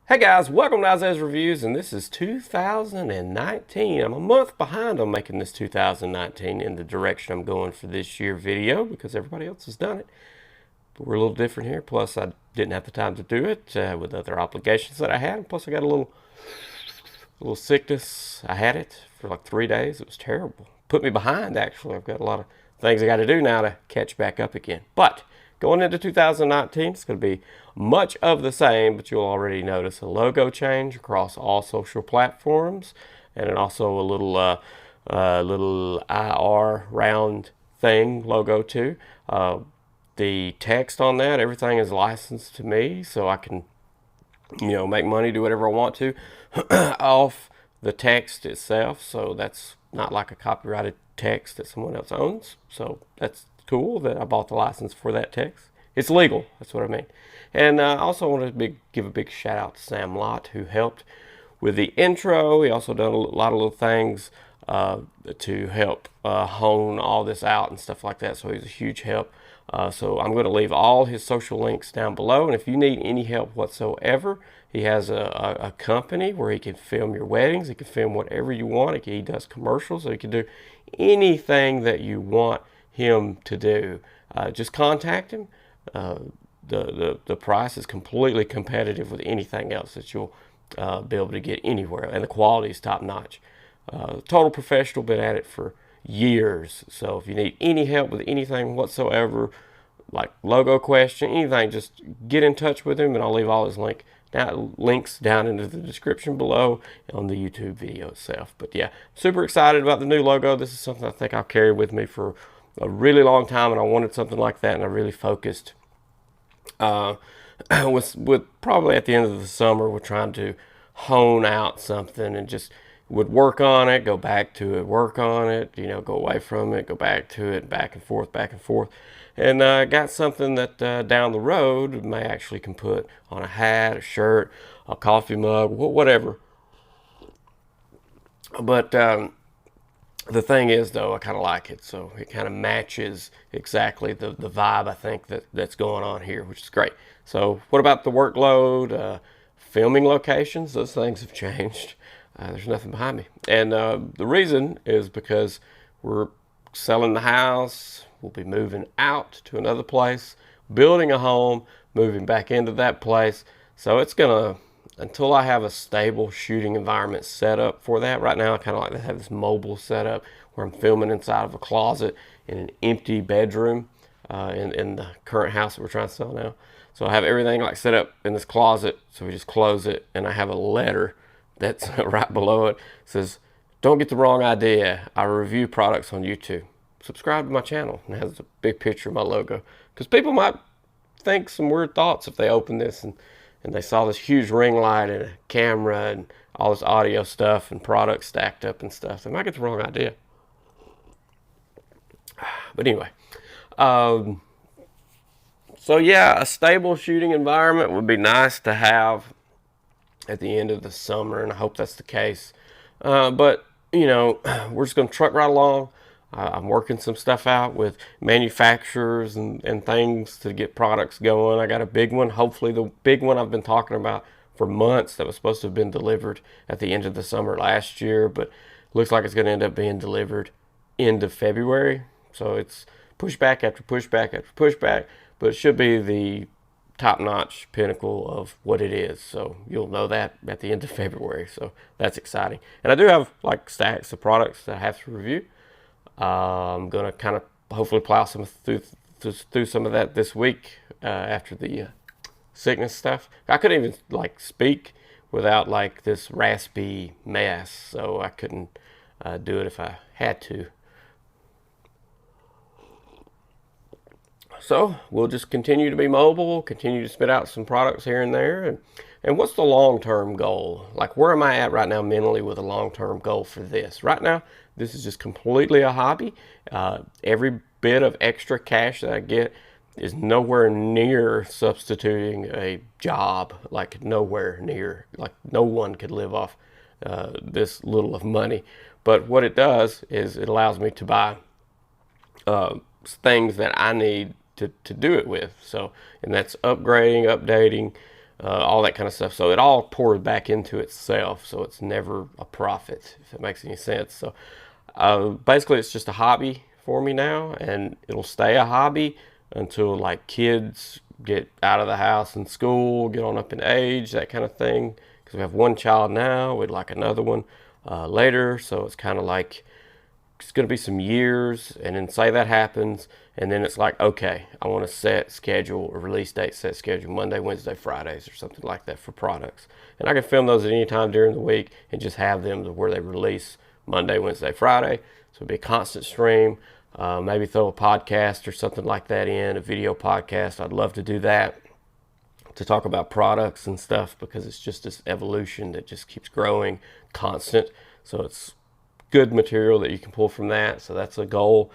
Hey guys, welcome to Isaiah's Reviews, and this is 2019. I'm a month behind on making this 2019 in the direction I'm going for this year video because everybody else has done it. But we're a little different here. Plus, I didn't have the time to do it with other obligations that I had. Plus, I got a little sickness. I had it for like 3 days. It was terrible. Put me behind, actually. I've got a lot of things I got to do now to catch back up again. But going into 2019, it's going to be much of the same, but you'll already notice a logo change across all social platforms, and then also a little IR round thing logo too. The text on that, everything is licensed to me, so I can, make money, do whatever I want to off the text itself. So that's not like a copyrighted text that someone else owns. So that's cool that I bought the license for that text. It's legal. That's what I mean. And I also want to give a big shout out to Lott, who helped with the intro. He also done a lot of little things to help hone all this out and stuff like that. So he's a huge help. So I'm going to leave all his social links down below. And if you need any help whatsoever, he has a company where he can film your weddings. He can film whatever you want. He does commercials, so he can do anything that you want him to do. Just contact him. The price is completely competitive with anything else that you'll be able to get anywhere, and the quality is top notch. Total professional, been at it for years. So if you need any help with anything whatsoever, like logo question, anything, just get in touch with him, and I'll leave all his links down into the description below on the YouTube video itself. But yeah, super excited about the new logo. This is something I think I'll carry with me for a really long time, and I wanted something like that, and I really focused with probably at the end of the summer, we're trying to hone out something and just would work on it, go back to it, work on it, go away from it, go back to it, back and forth, and got something that down the road may actually can put on a hat, a shirt, a coffee mug, whatever. But the thing is, though, I kind of like it, so it kind of matches exactly the vibe I think that's going on here, which is great. So what about the workload, filming locations? Those things have changed. There's nothing behind me, and the reason is because we're selling the house. We'll be moving out to another place, building a home, moving back into that place. So it's gonna, until I have a stable shooting environment set up for that. Right now I kind of like to have this mobile setup where I'm filming inside of a closet in an empty bedroom in the current house that we're trying to sell now. So I have everything like set up in this closet, so we just close it, and I have a letter that's right below it. It says, "Don't get the wrong idea. I review products on YouTube. Subscribe to my channel." And it has a big picture of my logo, because people might think some weird thoughts if they open this and they saw this huge ring light and a camera and all this audio stuff and products stacked up and stuff. They might get the wrong idea. But anyway, so yeah, a stable shooting environment would be nice to have at the end of the summer, and I hope that's the case. But we're just going to truck right along. I'm working some stuff out with manufacturers and things to get products going. I got a big one, hopefully the big one I've been talking about for months, that was supposed to have been delivered at the end of the summer last year, but looks like it's going to end up being delivered end of February. So it's pushback after pushback after pushback, but it should be the top-notch pinnacle of what it is. So you'll know that at the end of February. So that's exciting. And I do have like stacks of products that I have to review. I'm gonna kind of hopefully plow through some of that this week after the sickness stuff. I couldn't even like speak without like this raspy mess, so I couldn't do it if I had to. So we'll just continue to be mobile, continue to spit out some products here and there. And what's the long-term goal? Like, where am I at right now mentally with a long-term goal for this? Right now, this is just completely a hobby. Every bit of extra cash that I get is nowhere near substituting a job, like nowhere near. Like, no one could live off this little of money. But what it does is it allows me to buy things that I need to do it with. So, and that's upgrading, updating, all that kind of stuff. So it all pours back into itself. So it's never a profit, if it makes any sense. So basically, it's just a hobby for me now, and it'll stay a hobby until like kids get out of the house and school, get on up in age, that kind of thing. Because we have one child now, we'd like another one later. So it's kind of like it's going to be some years, and then say that happens, and then it's like, okay, I want to set schedule, a release date, set schedule Monday, Wednesday, Fridays, or something like that for products. And I can film those at any time during the week and just have them to where they release Monday, Wednesday, Friday. So it'll be a constant stream. Maybe throw a podcast or something like that in, a video podcast. I'd love to do that, to talk about products and stuff, because it's just this evolution that just keeps growing constant. So it's good material that you can pull from that. So that's a goal.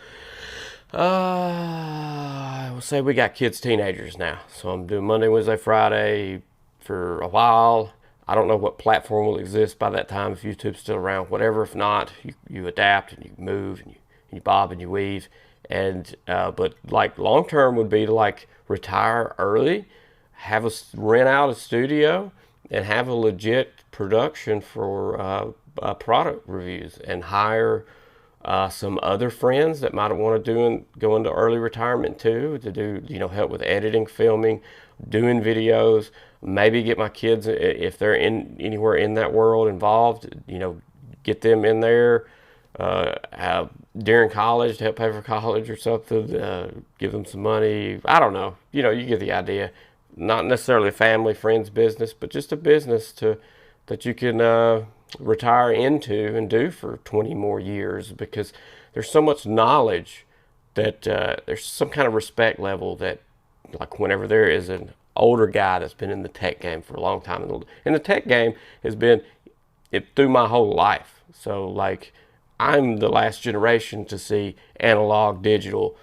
I will say we got kids, teenagers now. So I'm doing Monday, Wednesday, Friday for a while. I don't know what platform will exist by that time, if YouTube's still around, whatever. If not, you adapt and you move and you bob and you weave. And but like long term would be to like retire early, have rent out a studio, and have a legit production for product reviews, and hire some other friends that might want to go into early retirement too, to do, help with editing, filming, doing videos. Maybe get my kids, if they're anywhere in that world, involved, get them in there during college to help pay for college or something, give them some money. I don't know. You get the idea. Not necessarily a family, friends business, but just a business that you can retire into and do for 20 more years, because there's so much knowledge that there's some kind of respect level that, like, whenever there is an older guy that's been in the tech game for a long time, and the tech game has been through my whole life. So like, I'm the last generation to see analog, digital,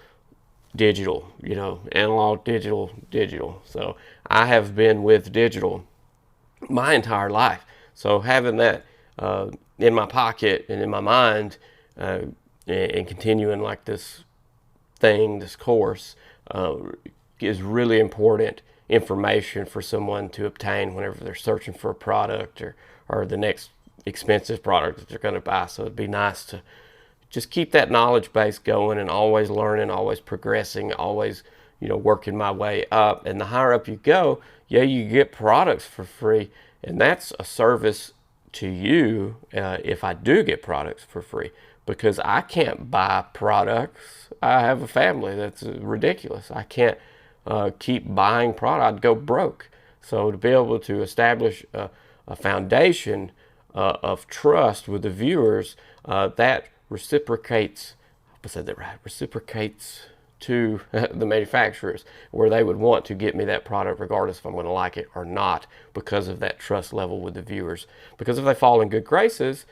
analog, digital. So I have been with digital my entire life. So having that in my pocket and in my mind, and continuing like this course, is really important information for someone to obtain whenever they're searching for a product or the next expensive product that they're going to buy. So it'd be nice to just keep that knowledge base going, and always learning, always progressing, always, working my way up. And the higher up you go, you get products for free. And that's a service to you if I do get products for free, because I can't buy products. I have a family. That's ridiculous. I can't keep buying product. I'd go broke. So to be able to establish a foundation of trust with the viewers, that reciprocates, I hope I said that right, reciprocates to the manufacturers, where they would want to get me that product regardless if I'm going to like it or not, because of that trust level with the viewers. Because if they fall in good graces,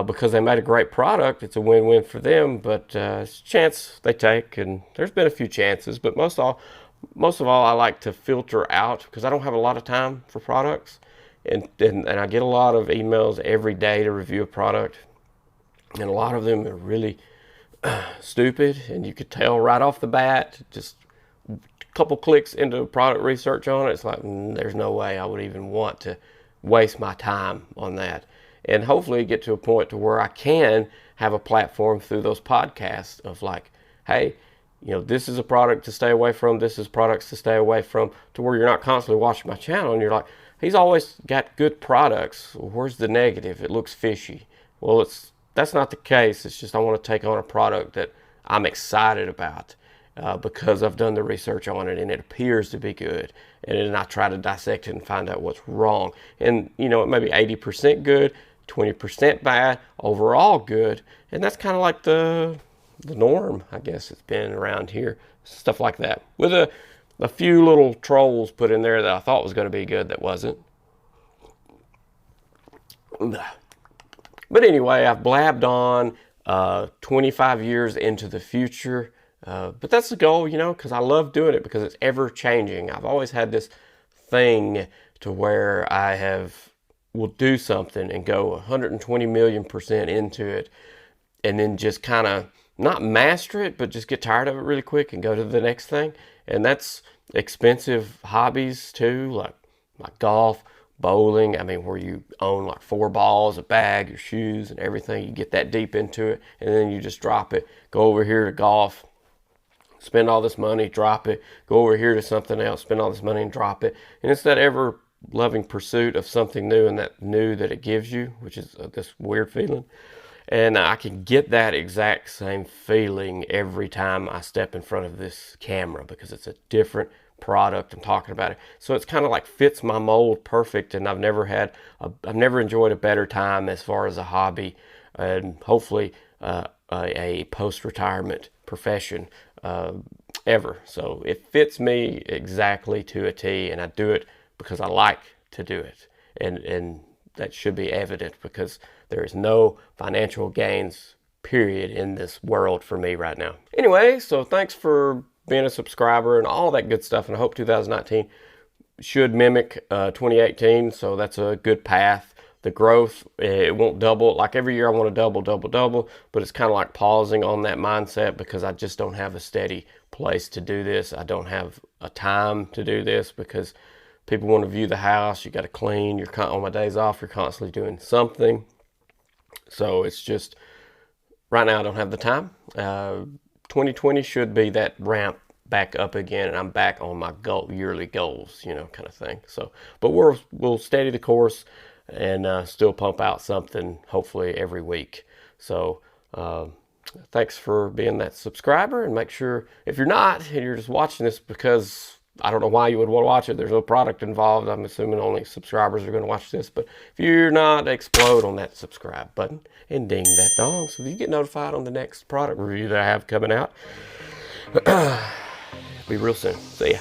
because they made a great product, it's a win-win for them. But it's a chance they take, and there's been a few chances, but most of all I like to filter out, because I don't have a lot of time for products, and I get a lot of emails every day to review a product, and a lot of them are really stupid, and you could tell right off the bat, just a couple clicks into product research on it, it's like, there's no way I would even want to waste my time on that. And hopefully get to a point to where I can have a platform through those podcasts of like, hey, this is a product to stay away from, this is products to stay away from, to where you're not constantly watching my channel and you're like, he's always got good products, where's the negative? It looks fishy. Well, that's not the case. It's just I want to take on a product that I'm excited about because I've done the research on it and it appears to be good. And then I try to dissect it and find out what's wrong. And, it may be 80% good, 20% bad, overall good. And that's kind of like the norm, I guess, it's been around here. Stuff like that. With a few little trolls put in there that I thought was going to be good that wasn't. But anyway, I've blabbed on 25 years into the future. But that's the goal, because I love doing it, because it's ever changing. I've always had this thing to where will do something and go 120,000,000% into it, and then just kind of not master it, but just get tired of it really quick and go to the next thing. And that's expensive hobbies too, like like golf, bowling. I mean, where you own like 4 balls, a bag, your shoes, and everything. You get that deep into it, and then you just drop it. Go over here to golf, spend all this money, drop it. Go over here to something else, spend all this money and drop it. And it's that ever loving pursuit of something new, and that new that it gives you, which is this weird feeling. And I can get that exact same feeling every time I step in front of this camera, because it's a different product. I'm talking about it, so it's kind of like fits my mold perfect. And I've never enjoyed a better time as far as a hobby, and hopefully a post-retirement profession ever. So it fits me exactly to a T, and I do it because I like to do it, and that should be evident, because there is no financial gains, period, in this world for me right now. Anyway, so thanks for being a subscriber and all that good stuff, and I hope 2019 should mimic 2018, so that's a good path. The growth, it won't double. Like every year I want to double, but it's kind of like pausing on that mindset, because I just don't have a steady place to do this. I don't have a time to do this, because people want to view the house. You got to clean. You're on my days off, you're constantly doing something. So it's just, right now I don't have the time. 2020 should be that ramp back up again, and I'm back on my yearly goals, kind of thing. So, but we'll steady the course and still pump out something, hopefully every week. So thanks for being that subscriber, and make sure, if you're not, and you're just watching this because I don't know why you would want to watch it, there's no product involved. I'm assuming only subscribers are going to watch this. But if you're not, explode on that subscribe button and ding that dong so that you get notified on the next product review that I have coming out. Be real soon. See ya.